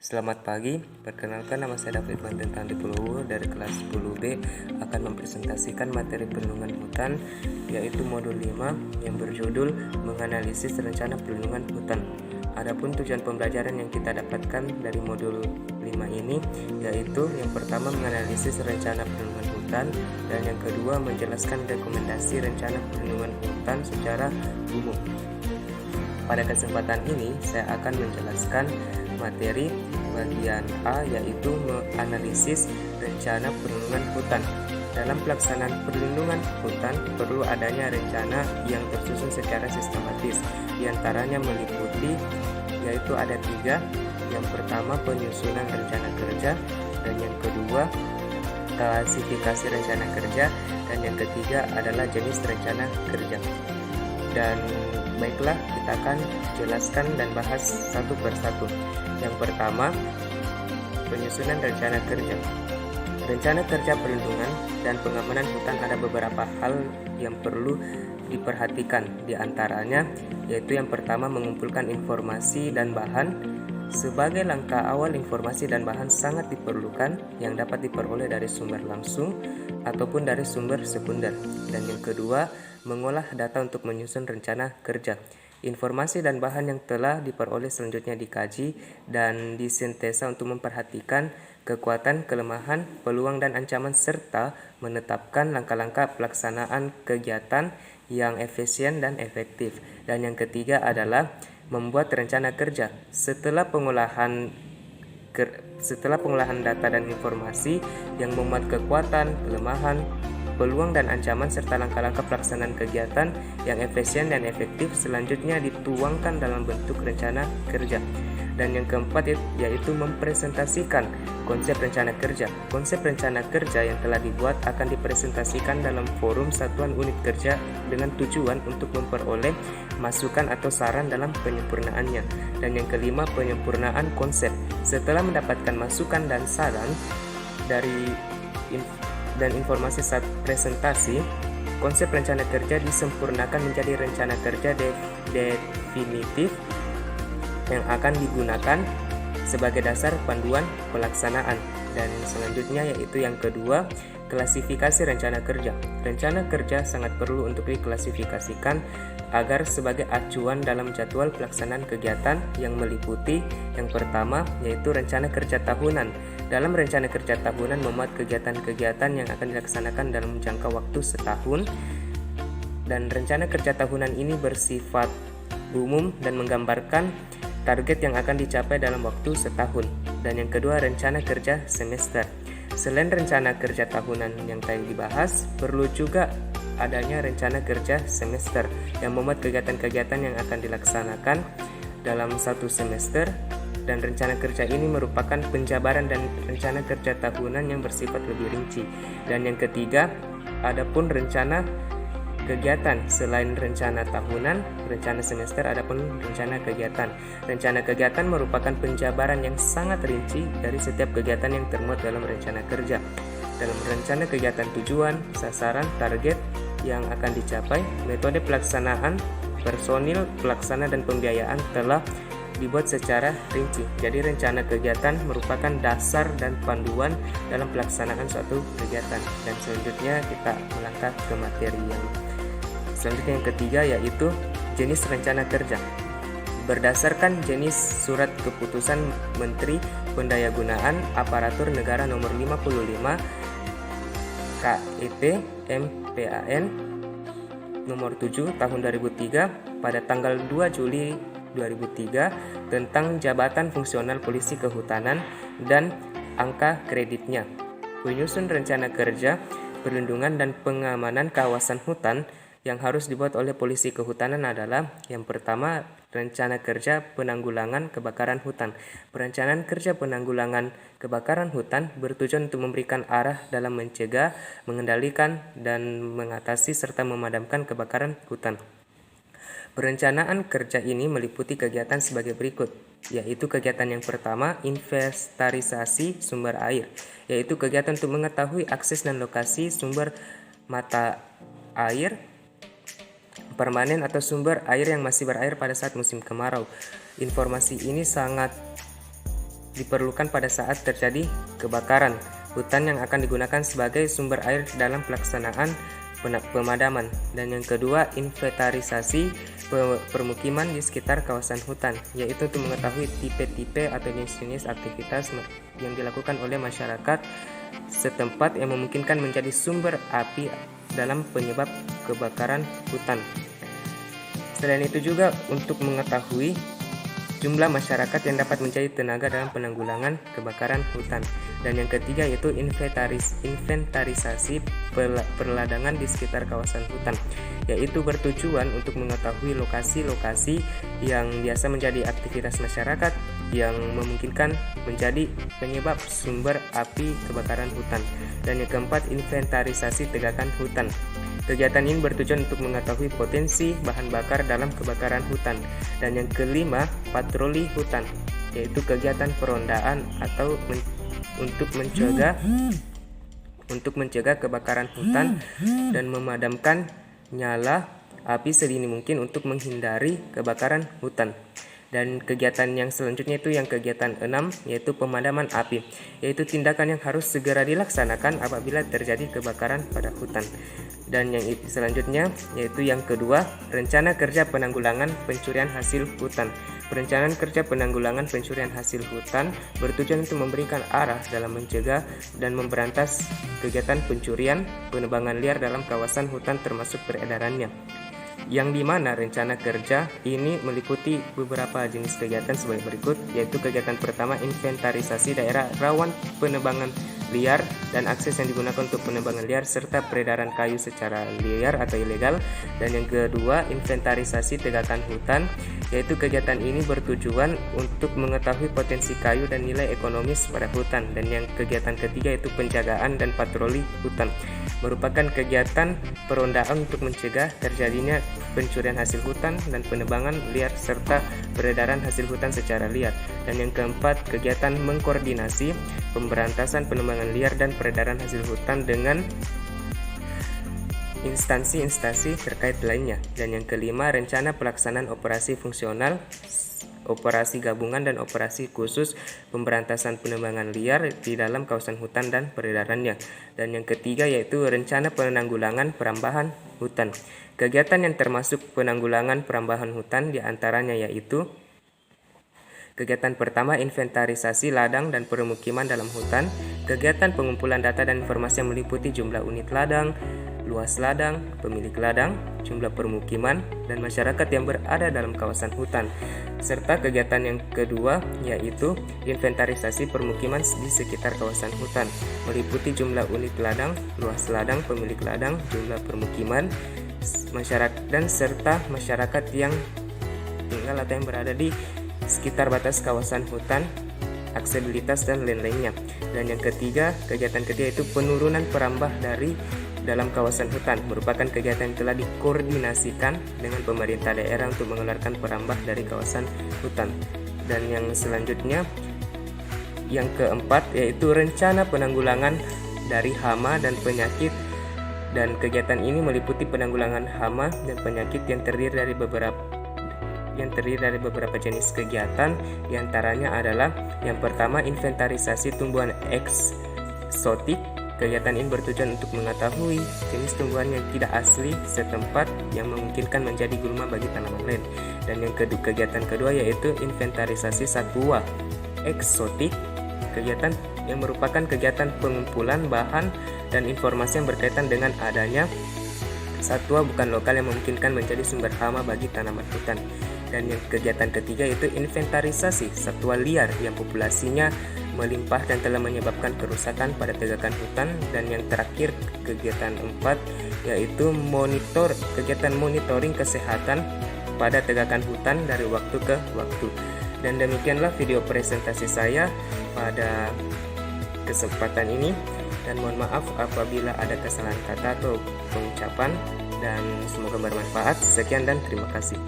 Selamat pagi, perkenalkan nama saya David Manten Dipuluwu dari kelas 10B akan mempresentasikan materi perlindungan hutan yaitu modul 5 yang berjudul menganalisis rencana perlindungan hutan. Adapun tujuan pembelajaran yang kita dapatkan dari modul 5 ini yaitu yang pertama menganalisis rencana perlindungan hutan dan yang kedua menjelaskan rekomendasi rencana perlindungan hutan secara umum. Pada kesempatan ini saya akan menjelaskan materi bagian A yaitu menganalisis rencana perlindungan hutan. Dalam pelaksanaan perlindungan hutan perlu adanya rencana yang tersusun secara sistematis. Di antaranya meliputi yaitu ada 3. Yang pertama penyusunan rencana kerja, dan yang kedua klasifikasi rencana kerja, dan yang ketiga adalah jenis rencana kerja. Dan baiklah, kita akan jelaskan dan bahas satu persatu. Yang pertama, penyusunan rencana kerja. Rencana kerja perlindungan dan pengamanan hutan ada beberapa hal yang perlu diperhatikan. Di antaranya yaitu yang pertama mengumpulkan informasi dan bahan. Sebagai langkah awal, informasi dan bahan sangat diperlukan yang dapat diperoleh dari sumber langsung ataupun dari sumber sekunder. Dan yang kedua, mengolah data untuk menyusun rencana kerja. Informasi dan bahan yang telah diperoleh selanjutnya dikaji dan disintesa untuk memperhatikan kekuatan, kelemahan, peluang dan ancaman serta menetapkan langkah-langkah pelaksanaan kegiatan yang efisien dan efektif. Dan yang ketiga adalah membuat rencana kerja. Setelah pengolahan data dan informasi yang memuat kekuatan, kelemahan, peluang dan ancaman serta langkah-langkah pelaksanaan kegiatan yang efisien dan efektif selanjutnya dituangkan dalam bentuk rencana kerja. Dan yang keempat yaitu mempresentasikan konsep rencana kerja. Konsep rencana kerja yang telah dibuat akan dipresentasikan dalam forum satuan unit kerja dengan tujuan untuk memperoleh masukan atau saran dalam penyempurnaannya. Dan yang kelima, penyempurnaan konsep. Setelah mendapatkan masukan dan saran dan informasi saat presentasi, konsep rencana kerja disempurnakan menjadi rencana kerja definitif yang akan digunakan sebagai dasar panduan pelaksanaan. Dan selanjutnya yaitu yang kedua, klasifikasi rencana kerja. Rencana kerja sangat perlu untuk diklasifikasikan agar sebagai acuan dalam jadwal pelaksanaan kegiatan yang meliputi yang pertama yaitu rencana kerja tahunan. Dalam rencana kerja tahunan memuat kegiatan-kegiatan yang akan dilaksanakan dalam jangka waktu setahun, dan rencana kerja tahunan ini bersifat umum dan menggambarkan target yang akan dicapai dalam waktu setahun. Dan yang kedua, rencana kerja semester. Selain rencana kerja tahunan yang tadi dibahas, perlu juga adanya rencana kerja semester yang memuat kegiatan-kegiatan yang akan dilaksanakan dalam satu semester. Dan rencana kerja ini merupakan penjabaran dan rencana kerja tahunan yang bersifat lebih rinci. Dan yang ketiga, adapun rencana kegiatan. Selain rencana tahunan, rencana semester, adapun rencana kegiatan. Rencana kegiatan merupakan penjabaran yang sangat rinci dari setiap kegiatan yang termuat dalam rencana kerja. Dalam rencana kegiatan tujuan, sasaran, target yang akan dicapai, metode pelaksanaan, personil pelaksana dan pembiayaan telah dibuat secara rinci. Jadi rencana kegiatan merupakan dasar dan panduan dalam pelaksanaan suatu kegiatan. Dan selanjutnya kita melangkah ke materi yang selanjutnya yang ketiga yaitu jenis rencana kerja. Berdasarkan jenis Surat Keputusan Menteri Pendayagunaan Aparatur Negara Nomor 55 KIP MPAN Nomor 7 Tahun 2003 pada tanggal 2 Juli 2003 tentang jabatan fungsional polisi kehutanan dan angka kreditnya. Penyusun rencana kerja perlindungan dan pengamanan kawasan hutan yang harus dibuat oleh polisi kehutanan adalah yang pertama, rencana kerja penanggulangan kebakaran hutan. Perencanaan kerja penanggulangan kebakaran hutan bertujuan untuk memberikan arah dalam mencegah, mengendalikan, dan mengatasi serta memadamkan kebakaran hutan. Perencanaan kerja ini meliputi kegiatan sebagai berikut, yaitu kegiatan yang pertama, inventarisasi sumber air, yaitu kegiatan untuk mengetahui akses dan lokasi sumber mata air permanen atau sumber air yang masih berair pada saat musim kemarau. Informasi ini sangat diperlukan pada saat terjadi kebakaran hutan yang akan digunakan sebagai sumber air dalam pelaksanaan pemadaman. Dan yang kedua, inventarisasi permukiman di sekitar kawasan hutan, yaitu untuk mengetahui tipe-tipe atau jenis-jenis aktivitas yang dilakukan oleh masyarakat setempat yang memungkinkan menjadi sumber api dalam penyebab kebakaran hutan. Selain itu juga untuk mengetahui jumlah masyarakat yang dapat menjadi tenaga dalam penanggulangan kebakaran hutan. Dan yang ketiga yaitu inventarisasi perladangan di sekitar kawasan hutan, yaitu bertujuan untuk mengetahui lokasi-lokasi yang biasa menjadi aktivitas masyarakat yang memungkinkan menjadi penyebab sumber api kebakaran hutan. Dan yang keempat, inventarisasi tegakan hutan. Kegiatan ini bertujuan untuk mengetahui potensi bahan bakar dalam kebakaran hutan. Dan yang kelima, patroli hutan, yaitu kegiatan perondaan atau untuk mencegah kebakaran hutan dan memadamkan nyala api sedini mungkin untuk menghindari kebakaran hutan. Dan kegiatan yang selanjutnya itu yang kegiatan 6, yaitu pemadaman api, yaitu tindakan yang harus segera dilaksanakan apabila terjadi kebakaran pada hutan. Dan yang selanjutnya yaitu yang kedua, rencana kerja penanggulangan pencurian hasil hutan. Perencanaan kerja penanggulangan pencurian hasil hutan bertujuan untuk memberikan arah dalam mencegah dan memberantas kegiatan pencurian, penebangan liar dalam kawasan hutan termasuk peredarannya. Yang dimana rencana kerja ini meliputi beberapa jenis kegiatan sebagai berikut, yaitu kegiatan pertama, inventarisasi daerah rawan penebangan liar dan akses yang digunakan untuk penebangan liar serta peredaran kayu secara liar atau ilegal. Dan yang kedua, inventarisasi tegakan hutan, yaitu kegiatan ini bertujuan untuk mengetahui potensi kayu dan nilai ekonomis pada hutan. Dan yang kegiatan ketiga yaitu penjagaan dan patroli hutan, merupakan kegiatan perondaan untuk mencegah terjadinya pencurian hasil hutan dan penebangan liar serta peredaran hasil hutan secara liar. Dan yang keempat, kegiatan mengkoordinasi pemberantasan penebangan liar dan peredaran hasil hutan dengan instansi-instansi terkait lainnya. Dan yang kelima, rencana pelaksanaan operasi fungsional, operasi gabungan dan operasi khusus pemberantasan penebangan liar di dalam kawasan hutan dan peredarannya. Dan yang ketiga yaitu rencana penanggulangan perambahan hutan. Kegiatan yang termasuk penanggulangan perambahan hutan diantaranya yaitu kegiatan pertama, inventarisasi ladang dan permukiman dalam hutan. Kegiatan pengumpulan data dan informasi yang meliputi jumlah unit ladang, luas ladang, pemilik ladang, jumlah permukiman, dan masyarakat yang berada dalam kawasan hutan. Serta kegiatan yang kedua yaitu inventarisasi permukiman di sekitar kawasan hutan, meliputi jumlah unit ladang, luas ladang, pemilik ladang, jumlah permukiman, masyarakat dan serta masyarakat yang tinggal atau yang berada di sekitar batas kawasan hutan, aksesibilitas dan lain-lainnya. Dan yang ketiga, kegiatan ketiga itu penurunan perambah dari dalam kawasan hutan, merupakan kegiatan yang telah dikoordinasikan dengan pemerintah daerah untuk mengeluarkan perambah dari kawasan hutan. Dan yang selanjutnya, yang keempat yaitu rencana penanggulangan dari hama dan penyakit. Dan kegiatan ini meliputi penanggulangan hama dan penyakit yang terdiri dari beberapa jenis kegiatan. Diantaranya adalah yang pertama, inventarisasi tumbuhan eksotik. Kegiatan ini bertujuan untuk mengetahui jenis tumbuhan yang tidak asli setempat yang memungkinkan menjadi gulma bagi tanaman lain. Dan yang kedua, kegiatan kedua yaitu inventarisasi satwa eksotik. Kegiatan yang merupakan kegiatan pengumpulan bahan dan informasi yang berkaitan dengan adanya satwa bukan lokal yang memungkinkan menjadi sumber hama bagi tanaman hutan. Dan yang kegiatan ketiga yaitu inventarisasi satwa liar yang populasinya melimpah dan telah menyebabkan kerusakan pada tegakan hutan. Dan yang terakhir, kegiatan 4 yaitu kegiatan monitoring kesehatan pada tegakan hutan dari waktu ke waktu. Dan demikianlah video presentasi saya pada kesempatan ini, dan mohon maaf apabila ada kesalahan kata atau pengucapan, dan semoga bermanfaat. Sekian dan terima kasih.